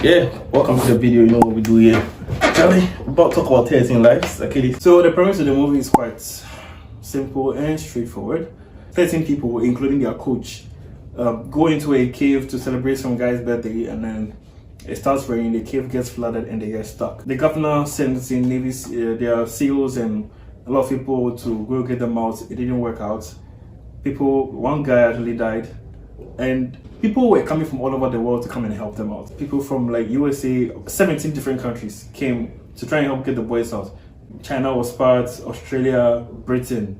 Yeah, welcome to the video. You know what we do here. Charlie, we're about to talk about 13 lives, Achilles. So the premise of the movie is quite simple and straightforward. 13 people, including their coach, go into a cave to celebrate some guy's birthday, and then it starts raining, the cave gets flooded, and they get stuck. The governor sends in their SEALs and a lot of people to go get them out. It didn't work out. One guy actually died, and people were coming from all over the world to come and help them out. People from like USA, 17 different countries came to try and help get the boys out. China was part, Australia, Britain,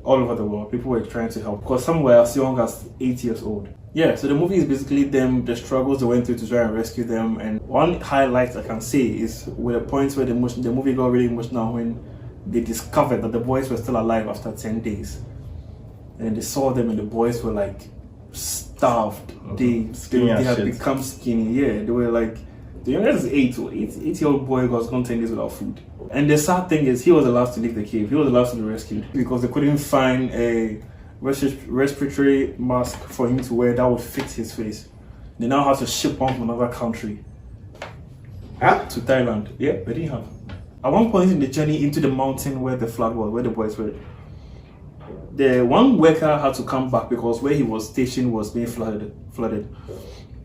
all over the world. People were trying to help because some were as young as 8 years old. Yeah, so the movie is basically them, the struggles they went through to try and rescue them. And one highlight I can say is with the points where the movie got really emotional when they discovered that the boys were still alive after 10 days. And they saw them and the boys were like starved. They had become skinny. Yeah, they were like, the youngest is 8-year-old boy was gone 10 days without food. And the sad thing is he was the last to leave the cave. He was the last to be rescued because they couldn't find a respiratory mask for him to wear that would fit his face. They now had to ship on from another country to Thailand. Yeah, they didn't have. At one point in the journey into the mountain where the flood was, where the boys were, the one worker had to come back because where he was stationed was being flooded.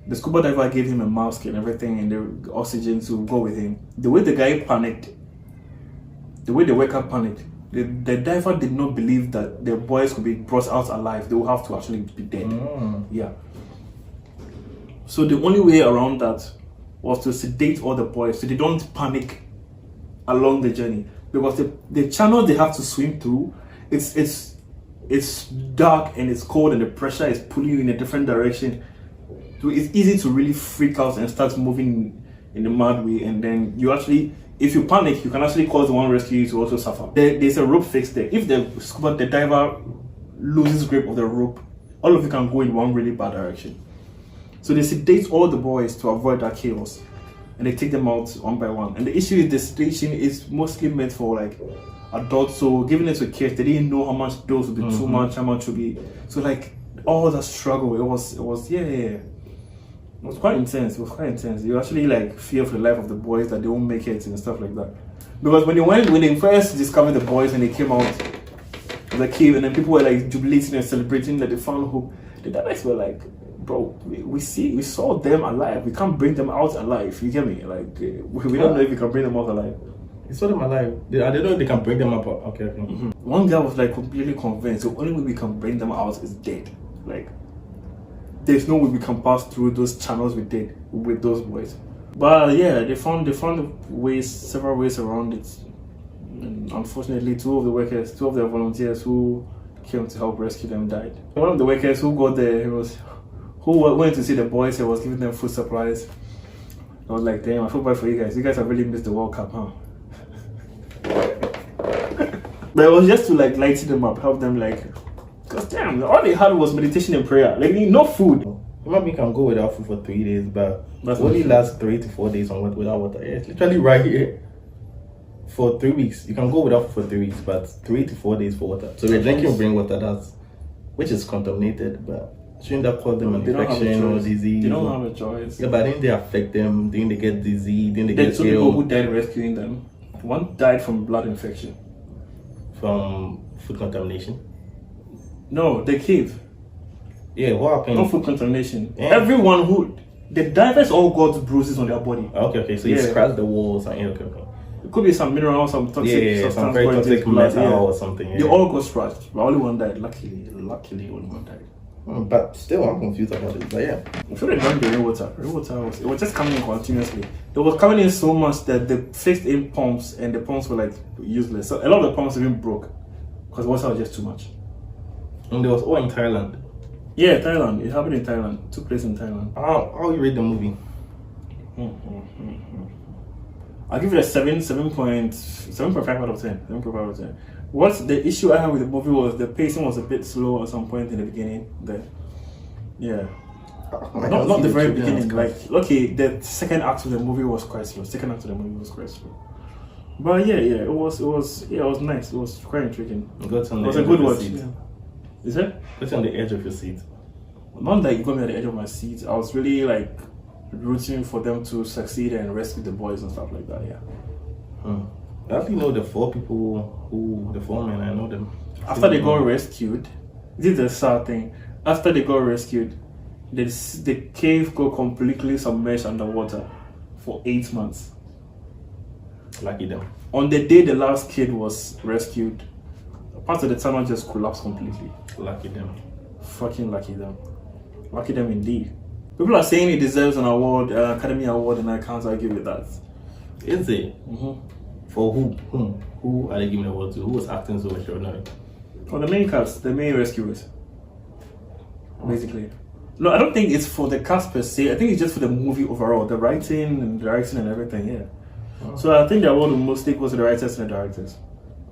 The scuba diver gave him a mask and everything and the oxygen to go with him. The way the guy panicked, the way the worker panicked, the diver did not believe that the boys could be brought out alive. They would have to actually be dead. Yeah. So the only way around that was to sedate all the boys so they don't panic along the journey. Because the channel they have to swim through, it's dark and it's cold and the pressure is pulling you in a different direction. So it's easy to really freak out and start moving in the mad way, and then you actually, if you panic, you can actually cause the one rescue you to also suffer. There's a rope fix there. If the diver loses grip of the rope, all of you can go in one really bad direction. So they sedate all the boys to avoid that chaos, and they take them out one by one. And the issue is the sedation is mostly meant for like adults, so giving it to kids, they didn't know how much dose would be too much, how much would be. So like all that struggle, it was yeah. It was quite intense. You actually like fear for the life of the boys that they won't make it and stuff like that. Because when they first discovered the boys and they came out of the cave, and then people were like jubilating and celebrating that they found hope, the divers were like, bro, we saw them alive. We can't bring them out alive. You get me? Like we don't know if we can bring them out alive. You saw them alive. I don't know if they can bring them up. Okay. One guy was like completely convinced the only way we can bring them out is dead. Like there's no way we can pass through those channels we did with those boys. But yeah, they found several ways around it. And unfortunately, two of the volunteers who came to help rescue them died. One of the workers who got there, who went to see the boys, he was giving them food supplies. I was like, damn, I feel bad for you guys. You guys have really missed the World Cup, huh? But it was just to like lighten them up, help them like, because damn, all they had was meditation and prayer. Like no food. Maybe you can go without food for 3 days, but that's only lasts 3 to 4 days without water. Yeah, it's literally right here. For 3 weeks, you can go without food for 3 weeks, but 3 to 4 days for water. So we're drinking rain water, which is contaminated, but shouldn't that cause them an infection or disease? They don't have a choice. Yeah, but didn't they affect them? Didn't they get disease? Didn't they get ill? Two people who died rescuing them. One died from blood infection. From food contamination? No, the cave. Yeah, what happened? No food contamination. Yeah. The divers all got bruises on their body. Okay. So you scratched the walls and okay. It could be some mineral, some toxic substance, some very toxic metal or something. Yeah. They all got scratched, but only one died. Luckily, only one died. But still, I'm confused about it. But yeah, I'm sure they drank the rainwater. It was just coming in continuously. It was coming in so much that the fixed in pumps and the pumps were like useless. So a lot of the pumps even broke because water was just too much. And it was all in Thailand. Yeah, Thailand. It happened in Thailand. It took place in Thailand. How you rate the movie? I'll give it a 7.5 out of 10. 7.5 out of 10. What the issue I had with the movie was the pacing was a bit slow at some point in the beginning. Not the very beginning. Like, okay, the second act of the movie was quite slow. But yeah, it was nice. It was quite intriguing. It was a good watch. Yeah. Is it? What's on the edge of your seat? Not like you got me at the edge of my seat. I was really like rooting for them to succeed and rescue the boys and stuff like that. Yeah. I actually know the 4 people the 4 men. I know them. After they got rescued, this is the sad thing. After they got rescued, the cave got completely submerged underwater for 8 months. Lucky them. On the day the last kid was rescued, part of the tunnel just collapsed completely. Lucky them. Fucking lucky them. Lucky them indeed. People are saying it deserves an award, Academy Award, and I can't argue with that. Is it? Mm-hmm. For who? Who are they giving the award to? Who was acting so extraordinary? For the main cast, the main rescuers. Basically. No, I don't think it's for the cast per se. I think it's just for the movie overall. The writing and directing and everything, yeah. So I think the award will mostly go to the writers and the directors.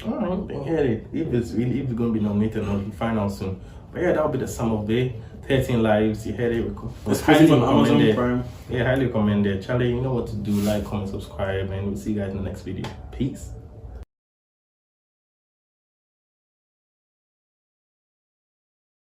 Alright, if it's going to be nominated, we'll find out soon. But yeah, that'll be the sum of the 13 Lives. You heard it. It's highly on Amazon Prime. Yeah, highly recommended. Charlie, you know what to do. Like, comment, subscribe, and we'll see you guys in the next video. Peace.